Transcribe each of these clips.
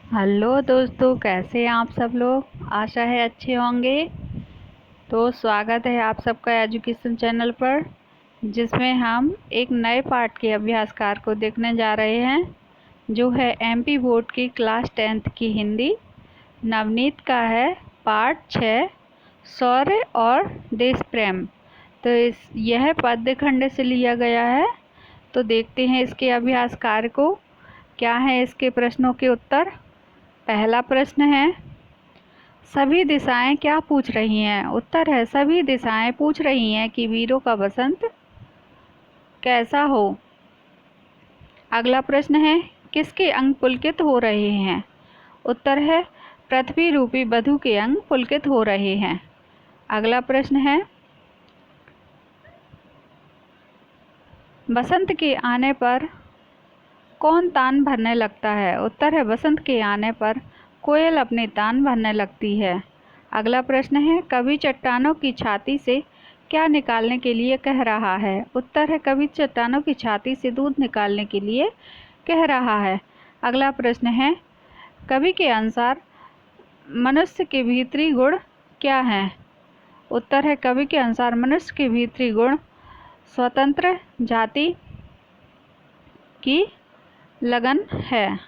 Hello दोस्तों, कैसे हैं आप सब लोग। आशा है अच्छे होंगे। तो स्वागत है आप सबका एजुकेशन चैनल पर, जिसमें हम एक नए पाठ के अभ्यासकार को देखने जा रहे हैं, जो है एमपी बोर्ड की क्लास 10th की हिंदी नवनीत का है। पाठ 6 शौर्य और देश प्रेम। तो यह पद्य खंड से लिया गया है। तो देखते हैं इसके अभ्यासकार को। क्या है इसके प्रश्नों के उत्तर। पहला प्रश्न है, सभी दिशाएं क्या पूछ रही हैं। उत्तर है, सभी दिशाएं पूछ रही हैं कि वीरों का बसंत कैसा हो। अगला प्रश्न है, किसके अंग पुलकित हो रहे हैं। उत्तर है, पृथ्वी रूपी वधू के अंग पुलकित हो रहे हैं। अगला प्रश्न है, बसंत के आने पर कौन तान भरने लगता है। उत्तर है, बसंत के आने पर कोयल अपनी तान भरने लगती है। अगला प्रश्न है, कवि चट्टानों की छाती से क्या निकालने के लिए कह रहा है। उत्तर है, कवि चट्टानों की छाती से दूध निकालने के लिए कह रहा है। अगला प्रश्न है, कवि के अनुसार मनुष्य के भीतरी गुण क्या हैं। उत्तर है, कवि के अनुसार मनुष्य के भीतरी गुण स्वतंत्र जाति की लगन है।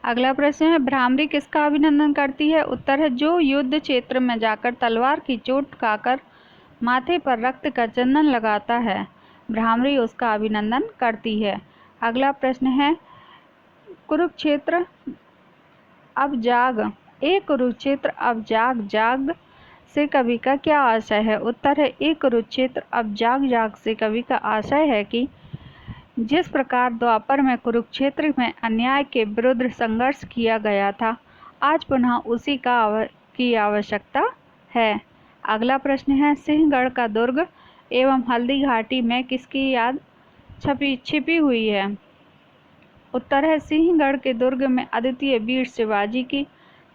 अगला प्रश्न है, भ्रामरी किसका अभिनंदन करती है। उत्तर है, जो युद्ध क्षेत्र में जाकर तलवार की चोट खाकर माथे पर रक्त का चंदन लगाता है, भ्रामरी उसका अभिनंदन करती है। अगला प्रश्न है, कुरुक्षेत्र अब जाग कुरुक्षेत्र अब जाग जाग से कवि का क्या आशय है। उत्तर है, कुरुक्षेत्र अब जाग जाग से कवि का आशय है कि जिस प्रकार द्वापर में कुरुक्षेत्र में अन्याय के विरुद्ध संघर्ष किया गया था, आज पुनः उसी की आवश्यकता है। अगला प्रश्न है, सिंहगढ़ का दुर्ग एवं हल्दी घाटी में किसकी याद छिपी हुई है। उत्तर है, सिंहगढ़ के दुर्ग में अद्वितीय वीर शिवाजी की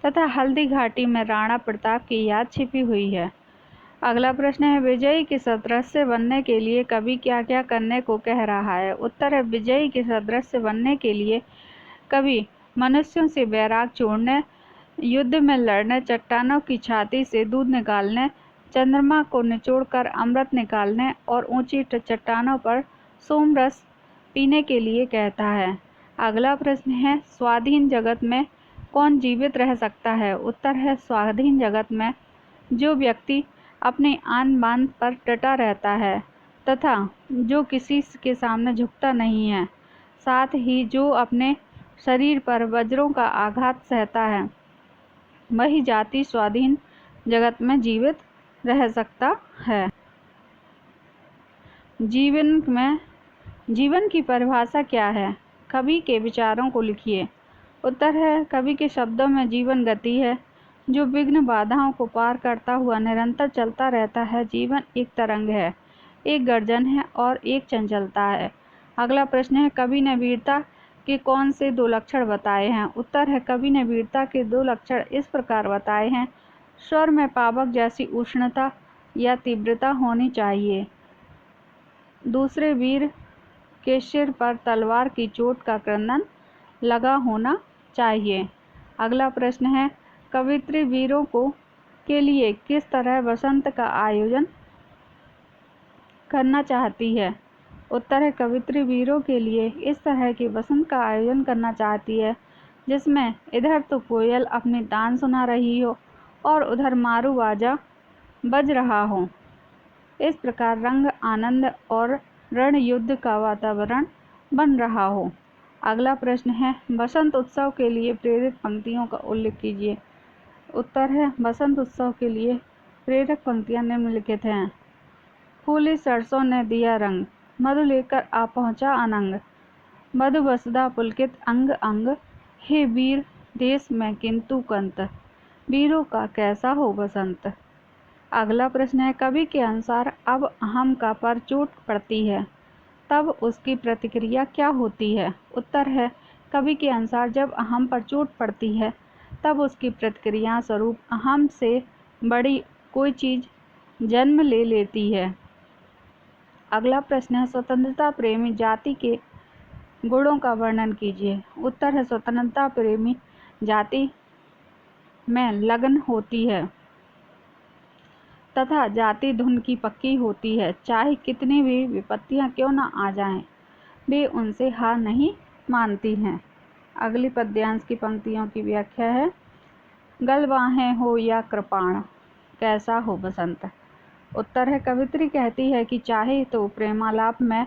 तथा हल्दी घाटी में राणा प्रताप की याद छिपी हुई है। अगला प्रश्न है, विजयी के सदृश्य बनने के लिए कवि क्या क्या करने को कह रहा है। उत्तर है, विजयी के सदृश्य बनने के लिए कवि मनुष्यों से वैराग छोड़ने, युद्ध में लड़ने, चट्टानों की छाती से दूध निकालने, चंद्रमा को निचोड़कर अमृत निकालने और ऊंची चट्टानों पर सोमरस पीने के लिए कहता है। अगला प्रश्न है, स्वाधीन जगत में कौन जीवित रह सकता है। उत्तर है, स्वाधीन जगत में जो व्यक्ति अपने आन बान पर डटा रहता है तथा जो किसी के सामने झुकता नहीं है, साथ ही जो अपने शरीर पर वज्रों का आघात सहता है, वही जाति स्वाधीन जगत में जीवित रह सकता है। जीवन की परिभाषा क्या है। कवि के विचारों को लिखिए। उत्तर है, कवि के शब्दों में जीवन गति है, जो विघ्न बाधाओं को पार करता हुआ निरंतर चलता रहता है। जीवन एक तरंग है, एक गर्जन है और एक चंचलता है। अगला प्रश्न है, कवि ने वीरता के कौन से 2 लक्षण बताए हैं। उत्तर है, कवि ने वीरता के 2 लक्षण इस प्रकार बताए हैं। स्वर में पावक जैसी उष्णता या तीव्रता होनी चाहिए। दूसरे, वीर के सिर पर तलवार की चोट का क्रंदन लगा होना चाहिए। अगला प्रश्न है, कवियत्री वीरों के लिए किस तरह वसंत का आयोजन करना चाहती है। उत्तर है, कवियत्री वीरों के लिए इस तरह के वसंत का आयोजन करना चाहती है, जिसमें इधर तो कोयल अपनी तान सुना रही हो और उधर मारू बाजा बज रहा हो। इस प्रकार रंग, आनंद और रण युद्ध का वातावरण बन रहा हो। अगला प्रश्न है, बसंत उत्सव के लिए प्रेरित पंक्तियों का उल्लेख कीजिए। उत्तर है, बसंत उत्सव के लिए प्रेरक पंक्तियां निम्नलिखित हैं। फूली सरसों ने दिया रंग, मधु लेकर आ पहुंचा अनंग, मधु बसदा पुलकित अंग अंग, हे वीर देश में किंतु कंत, वीरों का कैसा हो बसंत। अगला प्रश्न है, कवि के अनुसार अब अहम का पर चोट पड़ती है, तब उसकी प्रतिक्रिया क्या होती है। उत्तर है, कवि के अनुसार जब अहम पर चोट पड़ती है, तब उसकी प्रतिक्रिया स्वरूप अहम से बड़ी कोई चीज जन्म ले लेती है। अगला प्रश्न है, स्वतंत्रता प्रेमी जाति के गुणों का वर्णन कीजिए। उत्तर है स्वतंत्रता प्रेमी जाति में लगन होती है तथा जाति धुन की पक्की होती है। चाहे कितनी भी विपत्तियां क्यों न आ जाएं, वे उनसे हार नहीं मानती हैं। अगली पद्यांश की पंक्तियों की व्याख्या है। गलवाहें हो या कृपाण, कैसा हो बसंत। उत्तर है कवित्री कहती है कि चाहे तो प्रेमालाप में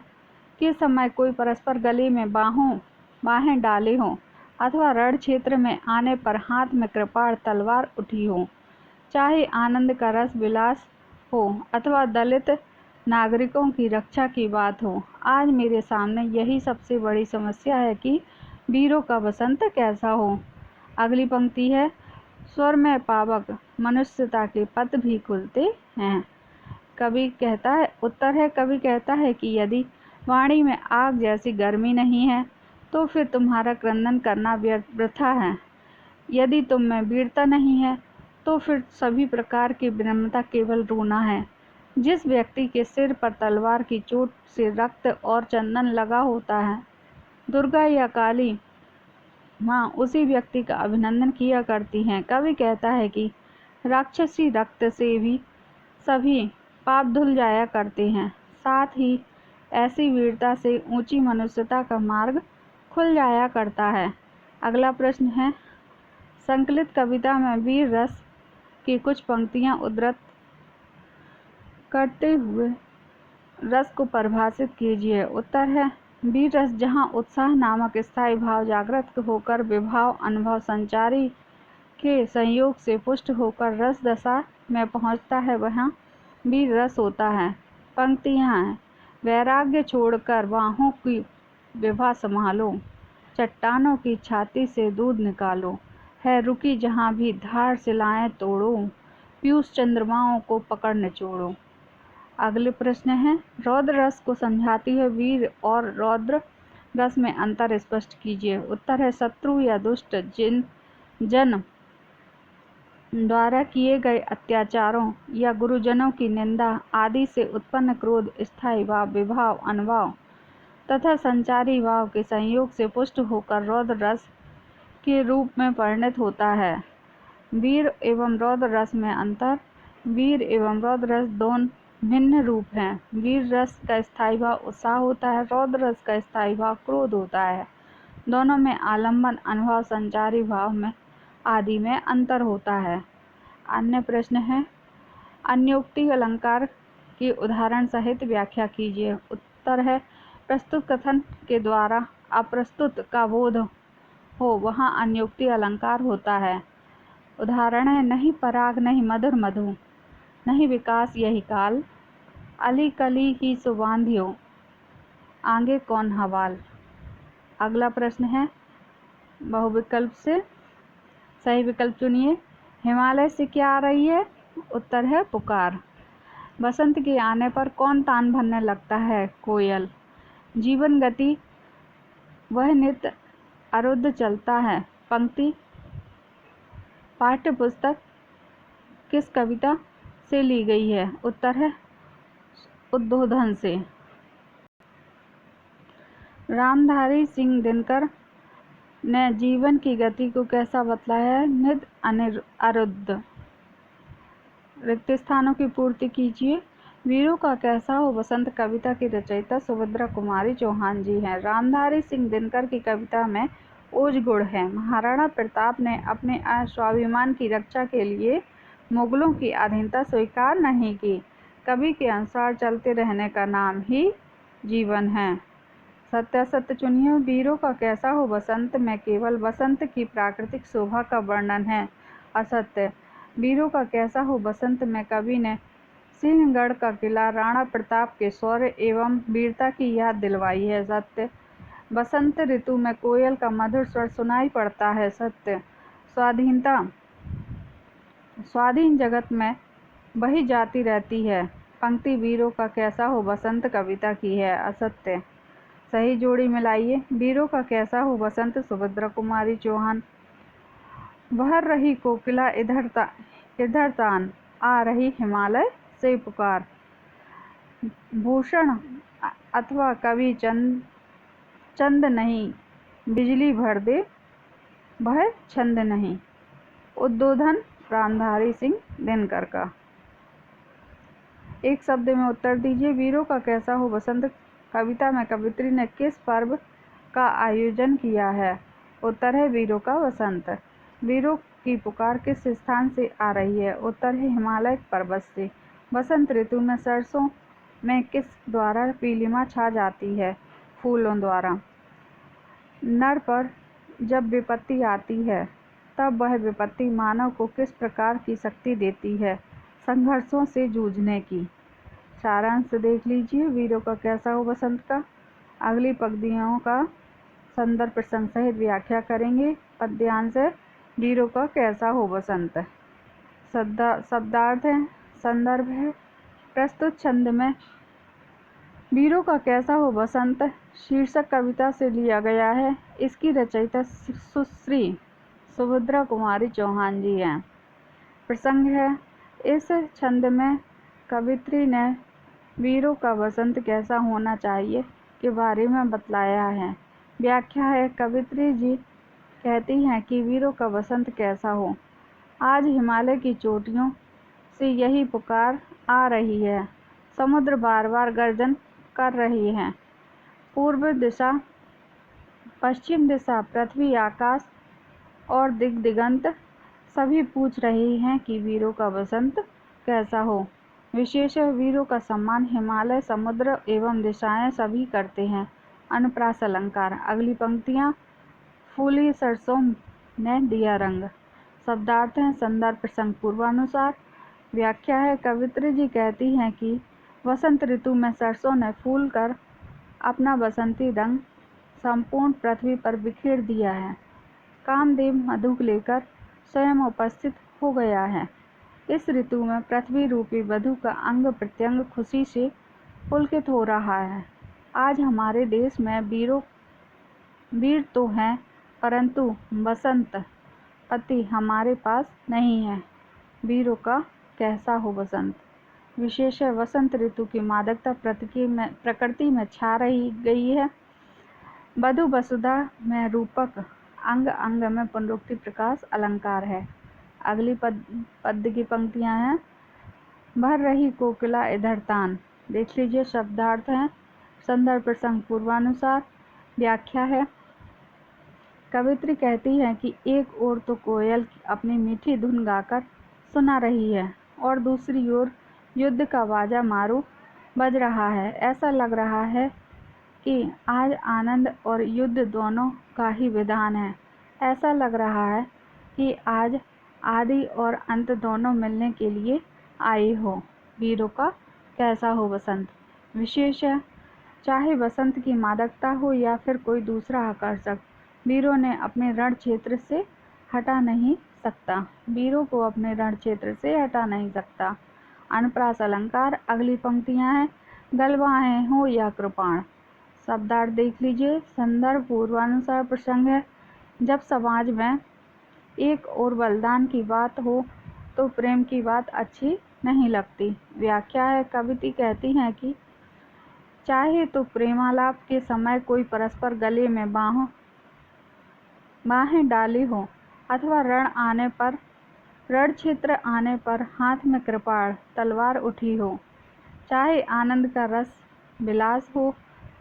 के समय कोई परस्पर गले में बाहें डाले हों अथवा रण क्षेत्र में आने पर हाथ में कृपाण तलवार उठी हो, चाहे आनंद का रस विलास हो अथवा दलित नागरिकों की रक्षा की बात हो, आज मेरे सामने यही सबसे बड़ी समस्या है कि वीरों का बसंत कैसा हो। अगली पंक्ति है। स्वर में पावक मनुष्यता के पथ भी खुलते हैं। कवि कहता है, उत्तर है कवि कहता है कि यदि वाणी में आग जैसी गर्मी नहीं है तो फिर तुम्हारा क्रंदन करना वृथा है। यदि तुम में वीरता नहीं है तो फिर सभी प्रकार की विनम्रता केवल रोना है। जिस व्यक्ति के सिर पर तलवार की चोट से रक्त और चंदन लगा होता है, दुर्गा या काली माँ उसी व्यक्ति का अभिनंदन किया करती हैं। कवि कहता है कि राक्षसी रक्त से भी सभी पाप धुल जाया करते हैं, साथ ही ऐसी वीरता से ऊंची मनुष्यता का मार्ग खुल जाया करता है। अगला प्रश्न है। संकलित कविता में वीर रस की कुछ पंक्तियां उद्धृत करते हुए रस को परिभाषित कीजिए। उत्तर है वीर रस जहाँ उत्साह नामक स्थायी भाव जागृत होकर विभाव अनुभव संचारी के संयोग से पुष्ट होकर रस दशा में पहुँचता है, वहाँ वीर रस होता है। पंक्तियाँ हैं। वैराग्य छोड़कर बाहों की विभा संभालो, चट्टानों की छाती से दूध निकालो, है रुकी जहाँ भी धार सिलाएं तोड़ो, पीयूष चंद्रमाओं को पकड़ निचोड़ो। अगले प्रश्न है। रौद्र रस को समझाती है वीर और रौद्र रस में अंतर स्पष्ट कीजिए। उत्तर है शत्रु या दुष्ट जन द्वारा किए गए अत्याचारों या गुरुजनों की निंदा आदि से उत्पन्न क्रोध स्थायी भाव विभाव अनुभव तथा संचारी भाव के संयोग से पुष्ट होकर रौद्र रस के रूप में परिणत होता है। वीर एवं रौद्र रस में अंतर। वीर एवं रौद्र रस दोनों भिन्न रूप हैं। वीर रस का स्थायी भाव उत्साह होता है, रौद्र रस का स्थायी भाव क्रोध होता है। दोनों में आलंबन अनुभव संचारी भाव में आदि में अंतर होता है। अन्य प्रश्न है। अन्योक्ति अलंकार की उदाहरण सहित व्याख्या कीजिए। उत्तर है प्रस्तुत कथन के द्वारा अप्रस्तुत का बोध हो, वहाँ अन्योक्ति अलंकार होता है। उदाहरण है। नहीं पराग नहीं मधुर मधु, नहीं विकास यही काल, अली कली ही सुबांधियो, आगे कौन हवाल। अगला प्रश्न है बहुविकल्प से, सही विकल्प चुनिए। हिमालय से क्या आ रही है। उत्तर है पुकार। बसंत के आने पर कौन तान भरने लगता है। कोयल। जीवन गति वह नित्य अरुद्ध चलता है। पंक्ति पाठ्य पुस्तक किस कविता से ली गई है। उत्तर है उद्बोधन से। रामधारी सिंह दिनकर ने जीवन की गति को कैसा बतलाया है। नित्य अरुद्ध। रिक्त स्थानों की पूर्ति कीजिए। वीरों का कैसा हो बसंत कविता की रचयिता सुभद्रा कुमारी चौहान जी हैं। रामधारी सिंह दिनकर की कविता में ओज गुण है। महाराणा प्रताप ने अपने स्वाभिमान की रक्षा के लिए मुगलों की अधीनता स्वीकार नहीं की। कवि के अनुसार चलते रहने का नाम ही जीवन है। सत्यासत्य चुनिए। वीरों का कैसा हो बसंत में केवल बसंत की प्राकृतिक शोभा का वर्णन है। असत्य। वीरों का कैसा हो बसंत में कवि ने सिंहगढ़ का किला राणा प्रताप के शौर्य एवं वीरता की याद दिलवाई है। सत्य। बसंत ऋतु में कोयल का मधुर स्वर सुनाई पड़ता है। सत्य। स्वाधीनता। स्वाधीन जगत में वही जाती रहती है। पंक्ति वीरों का कैसा हो बसंत कविता की है। असत्य। सही जोड़ी मिलाइए। वीरों का कैसा हो बसंत सुभद्रा कुमारी चौहान। वह रही कोकिला इधर तान, आ रही हिमालय से पुकार। भूषण अथवा कवि चंद चंद नहीं बिजली भर दे वह छंद नहीं। उद्बोधन प्राणधारी सिंह दिनकर का। एक शब्द में उत्तर दीजिए। वीरों का कैसा हो बसंत कविता में कवित्री ने किस पर्व का आयोजन किया है? उत्तर है वीरों का वसंत। वीरों की पुकार किस स्थान से आ रही है? उत्तर है हिमालय पर्वत से। बसंत ऋतु में सरसों में किस द्वारा पीलिमा छा जाती है? फूलों द्वारा। नर पर जब विपत्ति आती है तब वह विपत्ति मानव को किस प्रकार की शक्ति देती है? संघर्षों से जूझने की। सारांश देख लीजिए। वीरों का कैसा हो बसंत का अगली पंक्तियों का संदर्भ प्रसंग सहित व्याख्या करेंगे। पद्यांश है वीरों का कैसा हो बसंत। शब्दार्थ है, संदर्भ है। प्रस्तुत छंद में वीरों का कैसा हो बसंत शीर्षक कविता से लिया गया है। इसकी रचयिता सुश्री सुभद्रा कुमारी चौहान जी हैं। प्रसंग है इस छंद में कवित्री ने वीरों का बसंत कैसा होना चाहिए के बारे में बतलाया है। व्याख्या है कवित्री जी कहती हैं कि वीरों का बसंत कैसा हो। आज हिमालय की चोटियों से यही पुकार आ रही है। समुद्र बार बार गर्जन कर रही है। पूर्व दिशा, पश्चिम दिशा, पृथ्वी, आकाश और दिगंत सभी पूछ रही हैं कि वीरों का बसंत कैसा हो। विशेष वीरों का सम्मान हिमालय, समुद्र एवं दिशाएं सभी करते हैं। अनुप्रास अलंकार। अगली पंक्तियां फूली सरसों ने दिया रंग। शब्दार्थ हैं संदर्भ प्रसंग पूर्वानुसार। व्याख्या है कवित्री जी कहती हैं कि वसंत ऋतु में सरसों ने फूल कर अपना बसंती रंग संपूर्ण पृथ्वी पर बिखेर दिया है। कामदेव मधु लेकर स्वयं उपस्थित हो गया है। इस ऋतु में पृथ्वी रूपी वधु का अंग प्रत्यंग खुशी से पुलकित हो रहा है। आज हमारे देश में वीर तो हैं परंतु बसंत पति हमारे पास नहीं है। वीरों का कैसा हो बसंत। विशेष है वसंत ऋतु की मादकता प्रकृति में छा रही गई है। वधु वसुधा में रूपक अंग अंग में पुनरुक्ति प्रकाश अलंकार है। अगली पद्य की पंक्तियां हैं भर रही कोकिला इधर तान। देख लीजिए। शब्दार्थ हैं संदर्भ प्रसंग पूर्वानुसार। व्याख्या है कवित्री कहती है कि एक ओर तो कोयल अपनी मीठी धुन गाकर सुना रही है और दूसरी ओर युद्ध का बाजा मारू बज रहा है। ऐसा लग रहा है कि आज आनंद और युद्ध दोनों का ही विधान है। ऐसा लग रहा है कि आज आदि और अंत दोनों मिलने के लिए आए हो। वीरों का कैसा हो बसंत। विशेष है चाहे बसंत की मादकता हो या फिर कोई दूसरा आकर्षक, वीरों ने अपने रण क्षेत्र से हटा नहीं सकता। वीरों को अपने रण क्षेत्र से हटा नहीं सकता। अनुप्रास अलंकार। अगली पंक्तियां हैं गलवाएं हो या कृपाण। शब्दार्थ देख लीजिए। संदर्भ पूर्वानुसार प्रसंग है जब समाज में एक और बलिदान की बात हो तो प्रेम की बात अच्छी नहीं लगती। व्याख्या है कवित्री कहती हैं कि चाहे तो प्रेमालाप के समय कोई परस्पर गले में बाहें डाली हो अथवा रण क्षेत्र आने पर हाथ में कृपाण तलवार उठी हो, चाहे आनंद का रस विलास हो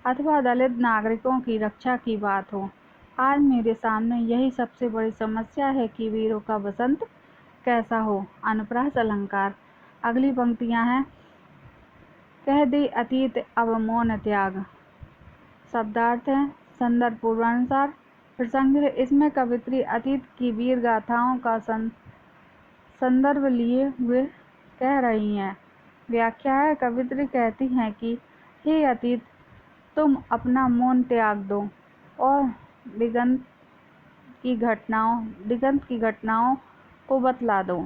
अथवा दलित नागरिकों की रक्षा की बात हो। आज मेरे सामने यही सबसे बड़ी समस्या है कि वीरों का बसंत कैसा हो। अनुप्रास अलंकार। अगली पंक्तियां हैं कह दे अतीत अब मौन त्याग। शब्दार्थ है संदर्भ पूर्वानुसार। प्रसंग है इसमें कवित्री अतीत की वीर गाथाओं का संदर्भ लिए हुए कह रही हैं। व्याख्या है कवित्री कहती हैं कि हे अतीत, तुम अपना मौन त्याग दो और दिगंत की घटनाओं को बतला दो।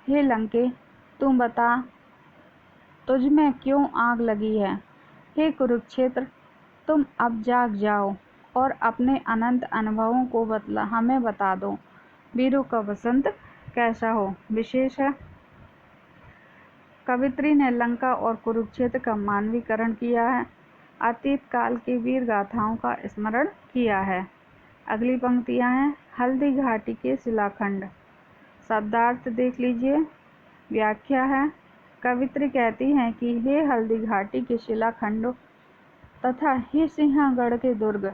हे लंके, तुम बता तुझमें क्यों आग लगी है। हे कुरुक्षेत्र, तुम अब जाग जाओ और अपने अनंत अनुभवों को हमें बता दो। वीरों का बसंत कैसा हो। विशेष है कवित्री ने लंका और कुरुक्षेत्र का मानवीकरण किया है। अतीत काल की वीर गाथाओं का स्मरण किया है। अगली पंक्तियां हैं हल्दी घाटी के शिलाखंड। शब्दार्थ देख लीजिए। व्याख्या है कवित्री कहती हैं कि हे हल्दी घाटी के शिलाखंडों तथा हे सिंहगढ़ के दुर्ग,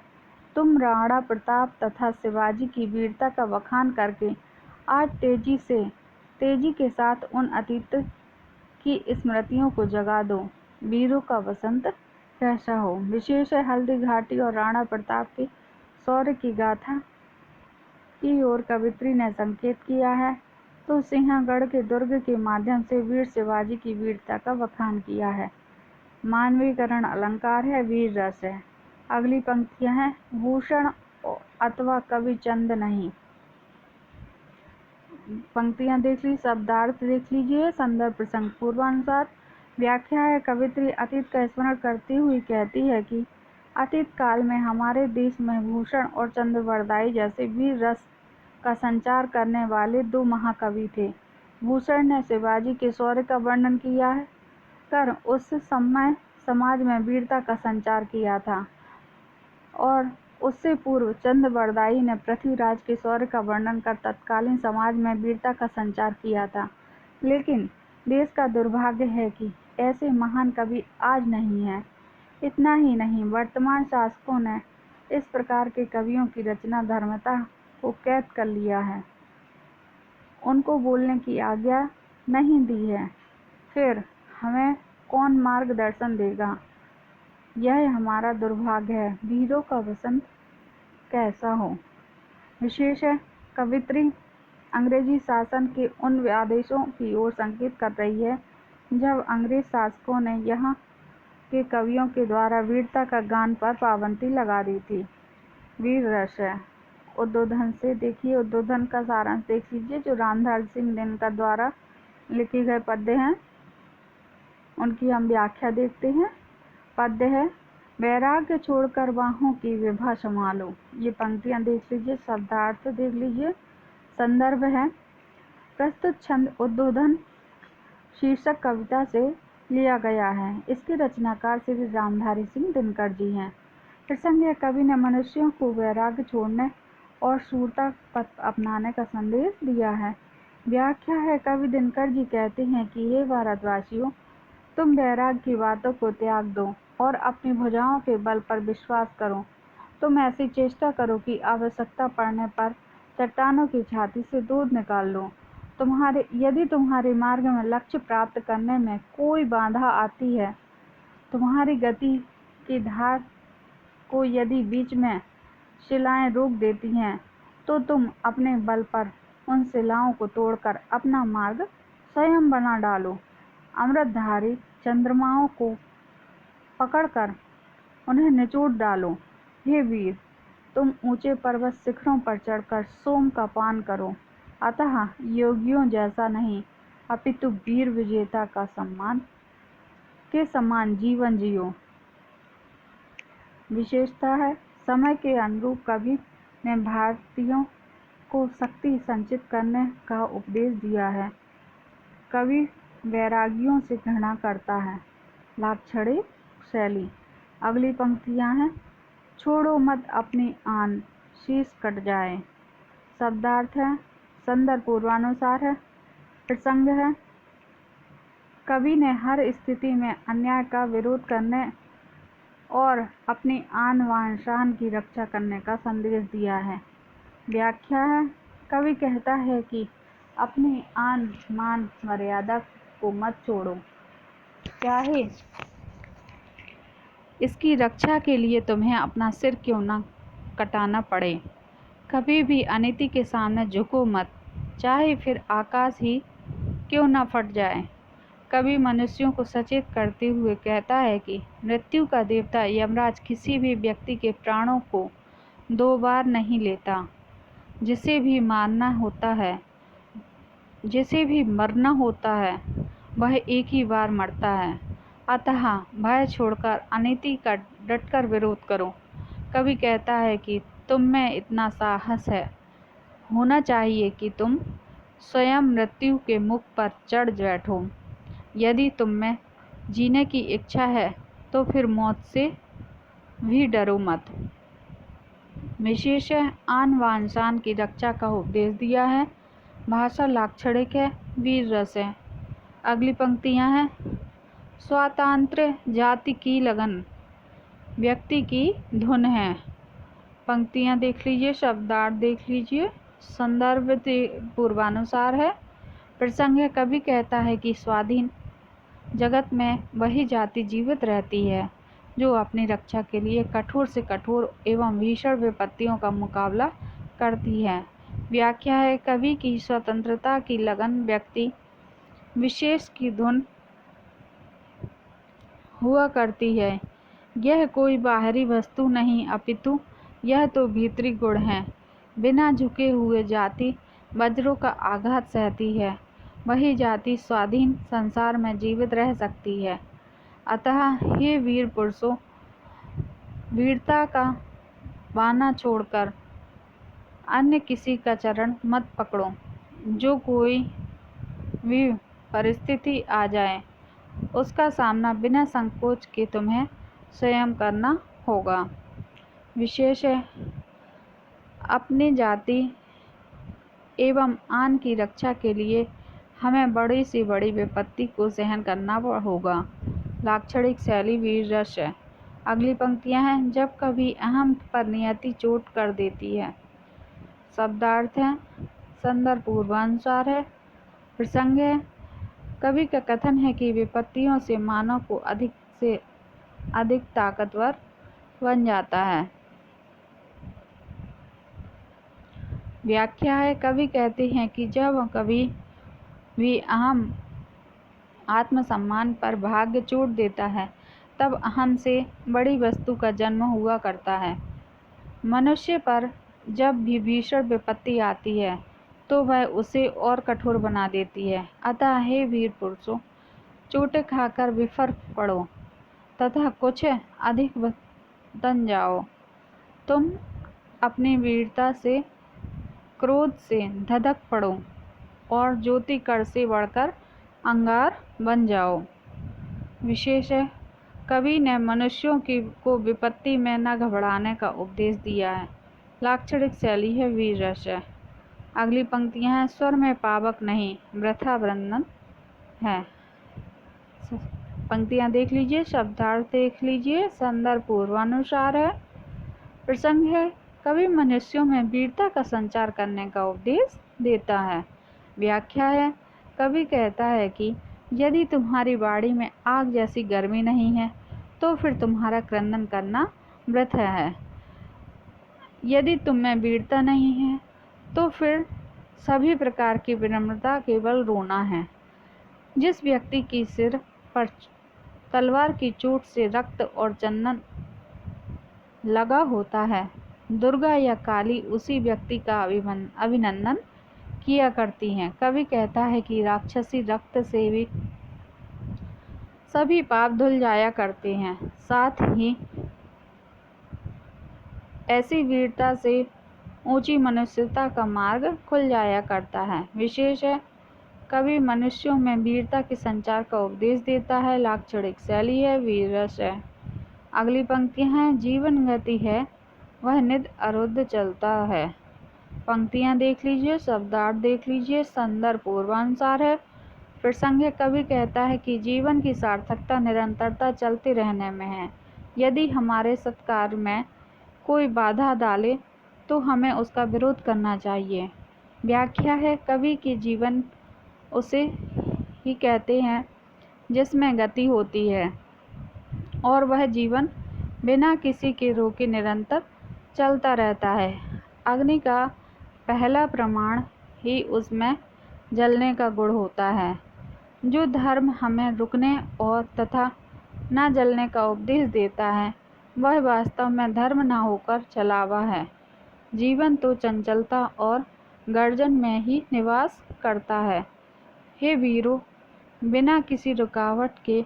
तुम राणा प्रताप तथा शिवाजी की वीरता का बखान करके आज तेजी के साथ उन अतीत की स्मृतियों को जगा दो। वीरों का वसंत कैसा हो। विशेष है हल्दी घाटी और राणा प्रताप के शौर्य की गाथा की ओर कवित्री ने संकेत किया है, तो सिंहगढ़ के दुर्ग के माध्यम से वीर शिवाजी की वीरता का बखान किया है। मानवीकरण अलंकार है, वीर रस है। अगली पंक्तियां हैं भूषण अथवा कवि चंद नहीं। पंक्तियां देख ली, शब्दार्थ देख लीजिए। संदर्भ प्रसंग पूर्वानुसार। व्याख्या है कवित्री अतीत का स्मरण करती हुई कहती है कि अतीत काल में हमारे देश में भूषण और चंद्रवरदाई जैसे वीर रस का संचार करने वाले दो महाकवि थे। भूषण ने शिवाजी के शौर्य का वर्णन किया है कर उस समय समाज में वीरता का संचार किया था, और उससे पूर्व चंद्रवरदाई ने पृथ्वीराज के शौर्य का वर्णन कर तत्कालीन समाज में वीरता का संचार किया था। लेकिन देश का दुर्भाग्य है कि ऐसे महान कवि आज नहीं हैं। इतना ही नहीं, वर्तमान शासकों ने इस प्रकार के कवियों की रचना धर्मता को कैद कर लिया है, उनको बोलने की आज्ञा नहीं दी है। फिर हमें कौन मार्गदर्शन देगा। यह हमारा दुर्भाग्य है। वीरों का वसंत कैसा हो। विशेष है कवित्री अंग्रेजी शासन के उन आदेशों की ओर संकेत कर रही है जब अंग्रेज शासकों ने यहाँ के कवियों के द्वारा वीरता का गान पर पाबंदी लगा दी थी। वीर रस है। उद्बोधन से देखिए, उद्बोधन का सारांश देख लीजिए जो रामधारी सिंह दिनकर द्वारा लिखे गए पद्य हैं, उनकी हम व्याख्या देखते हैं। पद्य है वैराग्य छोड़कर बाहों की विभा संभालो। ये पंक्तियां देख लीजिए। शब्दार्थ देख लीजिए। संदर्भ है प्रस्तुत छंद उद्बोधन शीर्षक कविता से लिया गया है। इसके रचनाकार श्री रामधारी सिंह दिनकर जी हैं। प्रसंग है कवि ने मनुष्यों को वैराग्य छोड़ने और शूरता पथ अपनाने का संदेश दिया है। व्याख्या है कवि दिनकर जी कहते हैं कि हे भारतवासियों, तुम वैराग्य की बातों को त्याग दो और अपनी भुजाओं के बल पर विश्वास करो। तुम ऐसी चेष्टा करो कि आवश्यकता पड़ने पर चट्टानों की छाती से दूध निकाल लो। यदि तुम्हारे मार्ग में लक्ष्य प्राप्त करने में कोई बाधा आती है, तुम्हारी गति की धार को यदि बीच में शिलाएं रोक देती हैं, तो तुम अपने बल पर उन शिलाओं को तोड़कर अपना मार्ग स्वयं बना डालो। अमृतधारी चंद्रमाओं को पकड़कर उन्हें निचोड़ डालो। हे वीर, तुम ऊंचे पर्वत शिखरों पर चढ़कर सोम का पान करो, अतः योगियों जैसा नहीं अपितु वीर विजेता का समान जीवन जियो। विशेषता है समय के अनुरूप कवि ने भारतीयों को शक्ति संचित करने का उपदेश दिया है। कवि वैरागियों से घृणा करता है। लाक्षणिक शैली। अगली पंक्तियां हैं छोड़ो मत अपनी आन, शीश कट जाए। शब्दार्थ है संदर्भ पूर्वानुसार है। प्रसंग है कवि ने हर स्थिति में अन्याय का विरोध करने और अपनी आन बान शान की रक्षा करने का संदेश दिया है। व्याख्या है कवि कहता है कि अपनी आन मान मर्यादा को मत छोड़ो, चाहे इसकी रक्षा के लिए तुम्हें अपना सिर क्यों न कटाना पड़े। कभी भी अनीति के सामने झुको मत, चाहे फिर आकाश ही क्यों न फट जाए। कवि मनुष्यों को सचेत करते हुए कहता है कि मृत्यु का देवता यमराज किसी भी व्यक्ति के प्राणों को 2 बार नहीं लेता। जिसे भी मरना होता है वह एक ही बार मरता है। अतः भय छोड़कर अनीति का डटकर विरोध करो। कवि कहता है कि तुम में इतना साहस होना चाहिए कि तुम स्वयं मृत्यु के मुख पर चढ़ बैठो। यदि तुम में जीने की इच्छा है तो फिर मौत से भी डरो मत। विशेष है, आन बान शान की रक्षा का उपदेश दिया है। भाषा लाक्षणिक है, वीर रस है। अगली पंक्तियां हैं, स्वातंत्र्य जाति की लगन व्यक्ति की धुन है। पंक्तियां देख लीजिए, शब्दार्थ देख लीजिए। संदर्भ पूर्वानुसार है। प्रसंग है, कवि कहता है कि स्वाधीन जगत में वही जाति जीवित रहती है जो अपनी रक्षा के लिए कठोर से कठोर एवं भीषण विपत्तियों का मुकाबला करती है। व्याख्या है, कवि की स्वतंत्रता की लगन व्यक्ति विशेष की धुन हुआ करती है। यह कोई बाहरी वस्तु नहीं, अपितु यह तो भीतरी गुण है। बिना झुके हुए जाति वज्रों का आघात सहती है, वही जाति स्वाधीन संसार में जीवित रह सकती है। अतः हे वीर पुरुषों, वीरता का बाना छोड़कर अन्य किसी का चरण मत पकड़ो। जो कोई भी परिस्थिति आ जाए उसका सामना बिना संकोच के तुम्हें स्वयं करना होगा। विशेष है, अपनी जाति एवं आन की रक्षा के लिए हमें बड़ी से बड़ी विपत्ति को सहन करना होगा। लाक्षणिक शैली वीर रस है। अगली पंक्तियां हैं, जब कभी अहम पर नियति चोट कर देती है। शब्दार्थ है, संदर्भ पूर्वानुसार है। प्रसंग है, कवि का कथन है कि विपत्तियों से मानव को अधिक से अधिक ताकतवर बन जाता है। व्याख्या है, कवि कहते हैं कि जब कभी भी अहम आत्मसम्मान पर भाग्य चोट देता है तब अहम से बड़ी वस्तु का जन्म हुआ करता है। मनुष्य पर जब भी भीषण विपत्ति आती है तो वह उसे और कठोर बना देती है। अतः हे वीर पुरुषों, चोटें खाकर विफर पड़ो तथा कुछ अधिक बन जाओ। तुम अपनी वीरता से, क्रोध से धधक पड़ो और ज्योति कण से बढ़कर अंगार बन जाओ। विशेष है, कवि ने मनुष्यों को विपत्ति में न घबराने का उपदेश दिया है। लाक्षणिक शैली है वीर रस है। अगली पंक्तियां हैं, स्वर में पावक नहीं वृथा वृंदन है। पंक्तियां देख लीजिए, शब्दार्थ देख लीजिए। संदर्भ पूर्वानुसार है। प्रसंग है, कवि मनुष्यों में वीरता का संचार करने का उपदेश देता है। व्याख्या है, कवि कहता है कि यदि तुम्हारी बाड़ी में आग जैसी गर्मी नहीं है तो फिर तुम्हारा क्रंदन करना वृथा है। यदि तुम में वीरता नहीं है तो फिर सभी प्रकार की विनम्रता केवल रोना है। जिस व्यक्ति की सिर पर तलवार की चोट से रक्त और चंदन लगा होता है, दुर्गा या काली उसी व्यक्ति का अभिनंदन किया करती हैं। कवि कहता है कि राक्षसी रक्त से भी सभी पाप धुल जाया करते हैं, साथ ही ऐसी वीरता से ऊंची मनुष्यता का मार्ग खुल जाया करता है। विशेष है, कवि मनुष्यों में वीरता के संचार का उपदेश देता है। लाक्षणिक शैली है वीर रस है। अगली पंक्तियां हैं, जीवन गति है वह निध अरुद्ध चलता है। पंक्तियां देख लीजिए, शब्दार्थ देख लीजिए। संदर्भ पूर्वानुसार है। प्रसंग है, कवि कहता है कि जीवन की सार्थकता निरंतरता चलते रहने में है। यदि हमारे सत्कार्य में कोई बाधा डाले तो हमें उसका विरोध करना चाहिए। व्याख्या है, कवि के जीवन उसे ही कहते हैं जिसमें गति होती है और वह जीवन बिना किसी के रोके निरंतर चलता रहता है। अग्नि का पहला प्रमाण ही उसमें जलने का गुण होता है। जो धर्म हमें रुकने और तथा न जलने का उपदेश देता है वह वास्तव में धर्म न होकर छलावा है। जीवन तो चंचलता और गर्जन में ही निवास करता है। हे वीरों, बिना किसी रुकावट के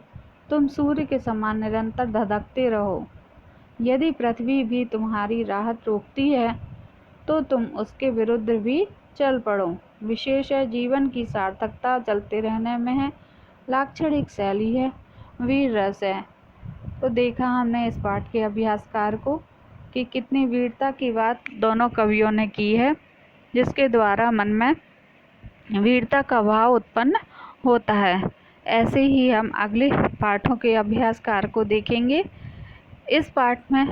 तुम सूर्य के समान निरंतर धधकते रहो। यदि पृथ्वी भी तुम्हारी राहत रोकती है तो तुम उसके विरुद्ध भी चल पड़ो। विशेष है, जीवन की सार्थकता चलते रहने में है। लाक्षणिक शैली है वीर रस है। तो देखा हमने इस पाठ के अभ्यासकार को कि कितनी वीरता की बात दोनों कवियों ने की है, जिसके द्वारा मन में वीरता का भाव उत्पन्न होता है। ऐसे ही हम अगले पाठों के अभ्यासकार को देखेंगे। इस पाठ में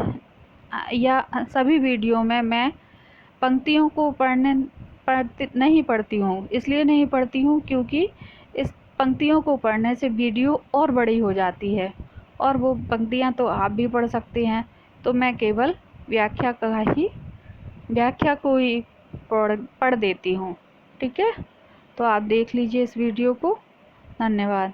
या सभी वीडियो में मैं पंक्तियों को नहीं पढ़ती हूँ। इसलिए नहीं पढ़ती हूँ क्योंकि इस पंक्तियों को पढ़ने से वीडियो और बड़ी हो जाती है, और वो पंक्तियाँ तो आप भी पढ़ सकते हैं। तो मैं केवल व्याख्या को ही पढ़ देती हूँ। ठीक है, तो आप देख लीजिए इस वीडियो को। धन्यवाद।